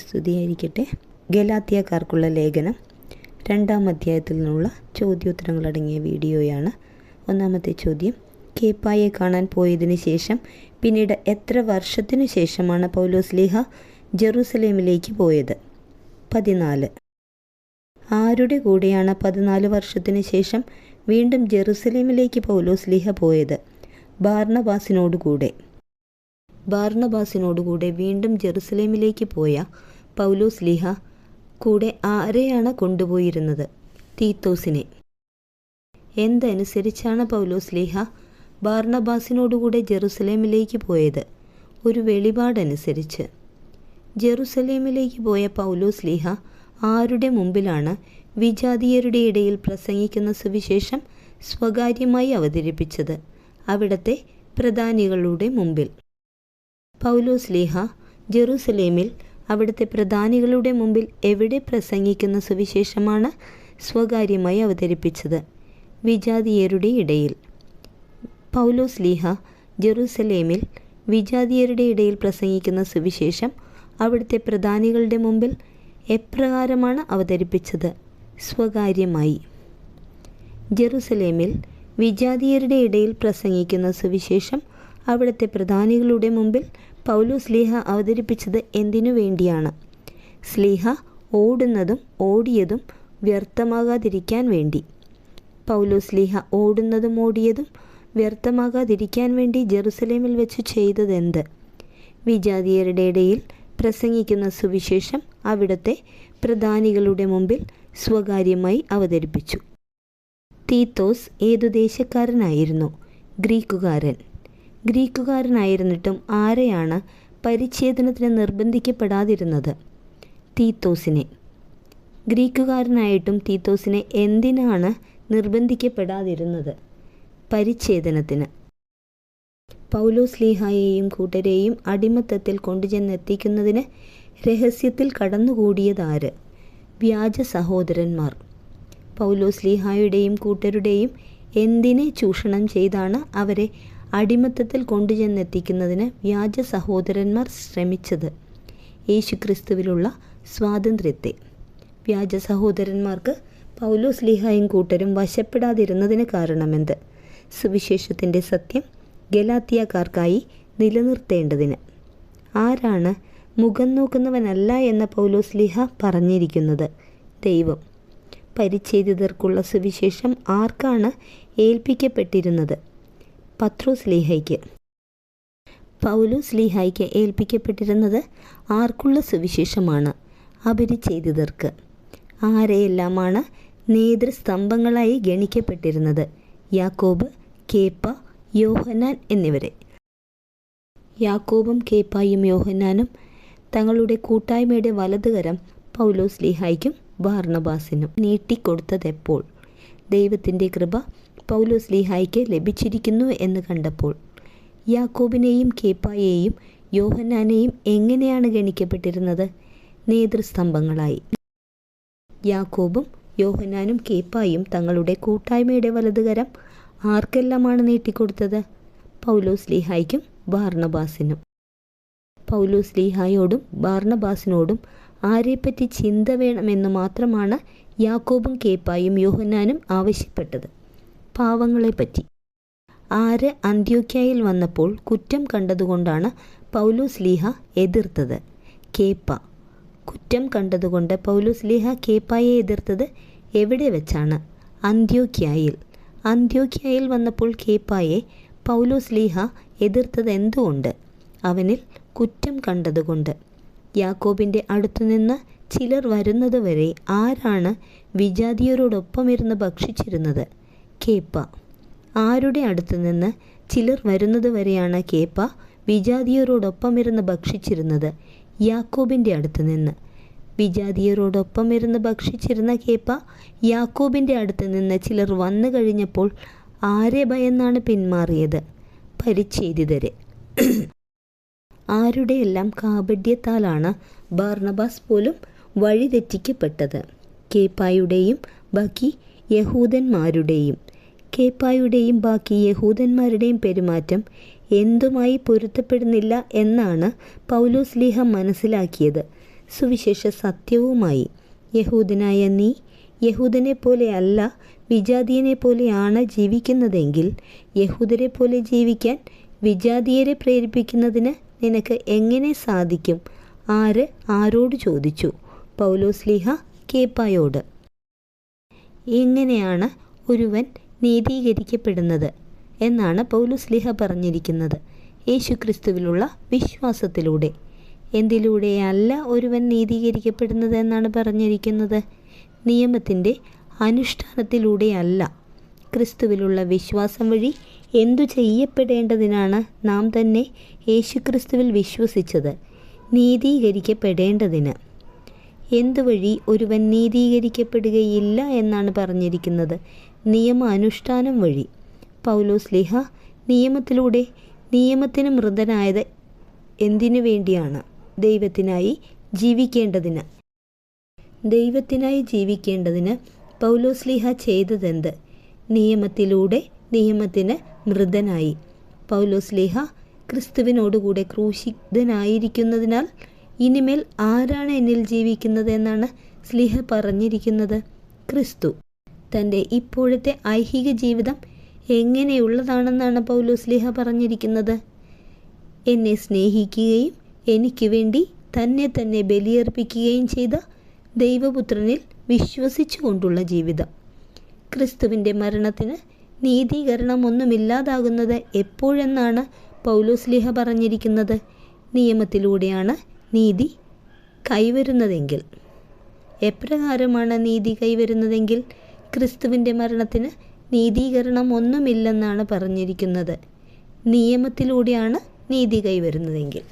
സ്തുതിയായിരിക്കട്ടെ. ഗലാത്യക്കാർക്കുള്ള ലേഖനം 2-ാം അധ്യായത്തിൽ നിന്നുള്ള ചോദ്യോത്തരങ്ങളടങ്ങിയ വീഡിയോയാണ്. ഒന്നാമത്തെ ചോദ്യം: കേപ്പായെ കാണാൻ പോയതിനു ശേഷം പിന്നീട് എത്ര വർഷത്തിനു ശേഷമാണ് പൗലോസ്ലീഹ ജെറുസലേമിലേക്ക് പോയത്? 14. ആരുടെ കൂടെയാണ് 14 വർഷത്തിനു ശേഷം വീണ്ടും ജെറുസലേമിലേക്ക് പൗലോസ്ലീഹ പോയത്? ബാർന്നബാസിനോടുകൂടെ. ബാർന്നബാസിനോടുകൂടെ വീണ്ടും ജെറുസലേമിലേക്ക് പോയ പൗലോസ്ലീഹ കൂടെ ആരെയാണ് കൊണ്ടുപോയിരുന്നത്? തീത്തോസിനെ. എന്തനുസരിച്ചാണ് പൗലോസ്ലീഹ ബാർന്നബാസിനോടുകൂടെ ജെറുസലേമിലേക്ക് പോയത്? ഒരു വെളിപാടനുസരിച്ച്. ജെറുസലേമിലേക്ക് പോയ പൗലോസ്ലീഹ ആരുടെ മുമ്പിലാണ് വിജാതീയരുടെ ഇടയിൽ പ്രസംഗിക്കുന്ന സുവിശേഷം സ്വകാര്യമായി അവതരിപ്പിച്ചത്? അവിടത്തെ പ്രധാനികളുടെ മുമ്പിൽ. പൗലോസ്ലീഹ ജെറുസലേമിൽ അവിടുത്തെ പ്രധാനികളുടെ മുമ്പിൽ എവിടെ പ്രസംഗിക്കുന്ന സുവിശേഷമാണ് സ്വകാര്യമായി അവതരിപ്പിച്ചത്? വിജാതീയരുടെ ഇടയിൽ. പൗലോസ്ലീഹ ജെറുസലേമിൽ വിജാതീയരുടെ ഇടയിൽ പ്രസംഗിക്കുന്ന സുവിശേഷം അവിടുത്തെ പ്രധാനികളുടെ മുമ്പിൽ എപ്രകാരമാണ് അവതരിപ്പിച്ചത്? സ്വകാര്യമായി. ജെറുസലേമിൽ വിജാതീയരുടെ ഇടയിൽ പ്രസംഗിക്കുന്ന സുവിശേഷം അവിടുത്തെ പ്രധാനികളുടെ മുമ്പിൽ പൗലോസ്ലീഹ അവതരിപ്പിച്ചത് എന്തിനു വേണ്ടിയാണ്? സ്ലീഹ ഓടുന്നതും ഓടിയതും വ്യർത്ഥമാകാതിരിക്കാൻ വേണ്ടി. പൗലോസ്ലീഹ ഓടുന്നതും ഓടിയതും വ്യർത്ഥമാകാതിരിക്കാൻ വേണ്ടി ജെറുസലേമിൽ വെച്ച് ചെയ്തതെന്ത്? വിജാതീയരുടെ ഇടയിൽ പ്രസംഗിക്കുന്ന സുവിശേഷം അവിടുത്തെ പ്രധാനികളുടെ മുമ്പിൽ സ്വകാര്യമായി അവതരിപ്പിച്ചു. തീത്തോസ് ഏതു ദേശക്കാരനായിരുന്നു? ഗ്രീക്കുകാരൻ. ഗ്രീക്കുകാരനായിരുന്നിട്ടും ആരെയാണ് പരിച്ഛേദനത്തിന് നിർബന്ധിക്കപ്പെടാതിരുന്നത്? തീത്തോസിനെ. ഗ്രീക്കുകാരനായിട്ടും തീത്തോസിനെ എന്തിനാണ് നിർബന്ധിക്കപ്പെടാതിരുന്നത്? പരിച്ഛേദനത്തിന്. പൗലോസ്ലീഹായെയും കൂട്ടരെയും അടിമത്തത്തിൽ കൊണ്ടുചെന്നെത്തിക്കുന്നതിന് രഹസ്യത്തിൽ കടന്നുകൂടിയതാര്? വ്യാജ സഹോദരന്മാർ. പൗലോസ്ലീഹായുടെയും കൂട്ടരുടെയും എന്തിനെ ചൂഷണം ചെയ്താണ് അവരെ അടിമത്തത്തിൽ കൊണ്ടുചെന്നെത്തിക്കുന്നതിന് വ്യാജ സഹോദരന്മാർ ശ്രമിച്ചത്? യേശുക്രിസ്തുവിലുള്ള സ്വാതന്ത്ര്യത്തെ. വ്യാജ സഹോദരന്മാർക്ക് പൗലോസ്ലീഹായും കൂട്ടരും വശപ്പെടാതിരുന്നതിന് കാരണമെന്ത്? സുവിശേഷത്തിൻ്റെ സത്യം ഗലാത്യക്കാർക്കായി നിലനിർത്തേണ്ടതിന്. ആരാണ് മുഖം നോക്കുന്നവനല്ല എന്ന പൗലോസ്ലീഹ പറഞ്ഞിരിക്കുന്നത്? ദൈവം. പരിച്ഛേദിതർക്കുള്ള സുവിശേഷം ആർക്കാണ് ഏൽപ്പിക്കപ്പെട്ടിരുന്നത്? പത്രോസ്ലീഹയ്ക്ക്. പൗലോസ്ലീഹായ്ക്ക് ഏൽപ്പിക്കപ്പെട്ടിരുന്നത് ആർക്കുള്ള സുവിശേഷമാണ്? അപരിച്ഛേദിതർക്ക്. ആരെയെല്ലാമാണ് നേതൃസ്തംഭങ്ങളായി ഗണിക്കപ്പെട്ടിരുന്നത്? യാക്കോബ്, കേപ്പ, യോഹന്നാൻ എന്നിവരെ. യാക്കോബും കേപ്പായും യോഹന്നാനും തങ്ങളുടെ കൂട്ടായ്മയുടെ വലതുകരം പൗലോസ്ലീഹായ്ക്കും ബാർന്നബാസിനും നീട്ടിക്കൊടുത്തതെപ്പോൾ? ദൈവത്തിൻ്റെ കൃപ പൗലോസ്ലീഹായ്ക്ക് ലഭിച്ചിരിക്കുന്നു എന്ന് കണ്ടപ്പോൾ. യാക്കോബിനെയും കേപ്പായെയും യോഹന്നാനെയും എങ്ങനെയാണ് ഗണിക്കപ്പെട്ടിരുന്നത്? നേതൃസ്തംഭങ്ങളായി. യാക്കോബും യോഹന്നാനും കേപ്പായും തങ്ങളുടെ കൂട്ടായ്മയുടെ വലതുകരം ആർക്കെല്ലാമാണ് നീട്ടിക്കൊടുത്തത്? പൗലോസ്ലീഹായ്ക്കും ബാർന്നബാസിനും. പൗലോസ്ലീഹായോടും ബാർന്നബാസിനോടും ആരെപ്പറ്റി ചിന്ത വേണമെന്ന് മാത്രമാണ് യാക്കോബും കേപ്പായും യോഹന്നാനും ആവശ്യപ്പെട്ടത്? പാവങ്ങളെപ്പറ്റി. ആര് അന്ത്യോക്യയിൽ വന്നപ്പോൾ കുറ്റം കണ്ടതുകൊണ്ടാണ് പൗലോസ്ലീഹ എതിർത്തത്? കേപ്പ. കുറ്റം കണ്ടതുകൊണ്ട് പൗലോസ്ലീഹ കേപ്പായെ എതിർത്തത് എവിടെ വെച്ചാണ്? അന്ത്യോക്യയിൽ. അന്ത്യോക്യയിൽ വന്നപ്പോൾ കേപ്പായെ പൗലോസ്ലീഹ എതിർത്തത് എന്തുകൊണ്ട്? അവനിൽ കുറ്റം കണ്ടതുകൊണ്ട്. യാക്കോബിൻ്റെ അടുത്തുനിന്ന് ചിലർ വരുന്നതുവരെ ആരാണ് വിജാതീയരോടൊപ്പമിരുന്ന് ഭക്ഷിച്ചിരുന്നത്? കേപ്പ. ആരുടെ അടുത്തുനിന്ന് ചിലർ വരുന്നതുവരെയാണ് കേപ്പ വിജാതീയരോടൊപ്പമിരുന്ന് ഭക്ഷിച്ചിരുന്നത്? യാക്കോബിൻ്റെ അടുത്തുനിന്ന്. വിജാതീയരോടൊപ്പമിരുന്ന് ഭക്ഷിച്ചിരുന്ന കേപ്പ യാക്കോബിൻ്റെ അടുത്തുനിന്ന് ചിലർ വന്നു കഴിഞ്ഞപ്പോൾ ആരെ ഭയന്നാണ് പിന്മാറിയത്? പരിച്ഛേദിതരെ. ആരുടെയെല്ലാം കാപഢ്യത്താലാണ് ബാർന്നബാസ് പോലും വഴിതെറ്റിക്കപ്പെട്ടത്? കേപ്പായുടെയും ബാക്കി യഹൂദന്മാരുടെയും. കേപ്പായുടെയും ബാക്കി യഹൂദന്മാരുടെയും പെരുമാറ്റം എന്തുമായി പൊരുത്തപ്പെടുന്നില്ല എന്നാണ് പൗലോസ്ലീഹ മനസ്സിലാക്കിയത്. സുവിശേഷ സത്യവുമായി. യഹൂദനായ നീ യഹൂദനെ പോലെ അല്ല, വിജാതീയനെ പോലെയാണ് ജീവിക്കുന്നതെങ്കിൽ യഹൂദരെ പോലെ ജീവിക്കാൻ വിജാതീയരെ പ്രേരിപ്പിക്കുന്നതിന് നിനക്ക് എങ്ങനെ സാധിക്കും? ആര് ആരോട് ചോദിച്ചു? പൗലോസ്ലീഹ കേപ്പായോട്. എങ്ങനെയാണ് ഒരുവൻ നീതീകരിക്കപ്പെടുന്നത് എന്നാണ് പൗലോസ്ലീഹ പറഞ്ഞിരിക്കുന്നത്? യേശുക്രിസ്തുവിലുള്ള വിശ്വാസത്തിലൂടെ. എന്തിലൂടെയല്ല ഒരുവൻ നീതീകരിക്കപ്പെടുന്നത് എന്നാണ് പറഞ്ഞിരിക്കുന്നത്? നിയമത്തിൻ്റെ അനുഷ്ഠാനത്തിലൂടെയല്ല. ക്രിസ്തുവിലുള്ള വിശ്വാസം വഴി എന്തു ചെയ്യപ്പെടേണ്ടതിനാണ് നാം തന്നെ യേശുക്രിസ്തുവിൽ വിശ്വസിച്ചത്? നീതീകരിക്കപ്പെടേണ്ടതിന്. എന്തുവഴി ഒരുവൻ നീതീകരിക്കപ്പെടുകയില്ല എന്നാണ് പറഞ്ഞിരിക്കുന്നത്? നിയമ അനുഷ്ഠാനം വഴി. പൗലോസ്ലീഹ നിയമത്തിലൂടെ നിയമത്തിന് മൃതനായത് എന്തിനു വേണ്ടിയാണ്? ദൈവത്തിനായി ജീവിക്കേണ്ടതിന്. ദൈവത്തിനായി ജീവിക്കേണ്ടതിന് പൗലോസ്ലീഹ ചെയ്തതെന്ത്? നിയമത്തിലൂടെ നിയമത്തിന് മൃതനായി. പൗലോസ്ലീഹ ക്രിസ്തുവിനോടുകൂടെ ക്രൂശിതനായിരിക്കുന്നതിനാൽ ഇനിമേൽ ആരാണ് എന്നിൽ ജീവിക്കുന്നത് എന്നാണ് സ്ലീഹ പറഞ്ഞിരിക്കുന്നത്? ക്രിസ്തു. തൻ്റെ ഇപ്പോഴത്തെ ഐഹിക ജീവിതം എങ്ങനെയുള്ളതാണെന്നാണ് പൗലോസ്ലീഹ പറഞ്ഞിരിക്കുന്നത്? എന്നെ സ്നേഹിക്കുകയും എനിക്ക് വേണ്ടി തന്നെ ബലിയർപ്പിക്കുകയും ചെയ്ത ദൈവപുത്രനിൽ വിശ്വസിച്ചുകൊണ്ടുള്ള ജീവിതം. ക്രിസ്തുവിൻ്റെ മരണത്തിന് നീതീകരണമൊന്നുമില്ലാതാകുന്നത് എപ്പോഴെന്നാണ് പൗലോസ്ലീഹ പറഞ്ഞിരിക്കുന്നത്? നിയമത്തിലൂടെയാണ് നീതി കൈവരുന്നതെങ്കിൽ. എപ്രകാരമാണ് നീതി കൈവരുന്നതെങ്കിൽ? ക്രിസ്തുവിൻ്റെ മരണത്തിന് നീതീകരണം ഒന്നുമില്ലെന്നാണ് പറഞ്ഞിരിക്കുന്നത്. നിയമത്തിലൂടെയാണ് നീതി കൈവരുന്നതെങ്കിൽ.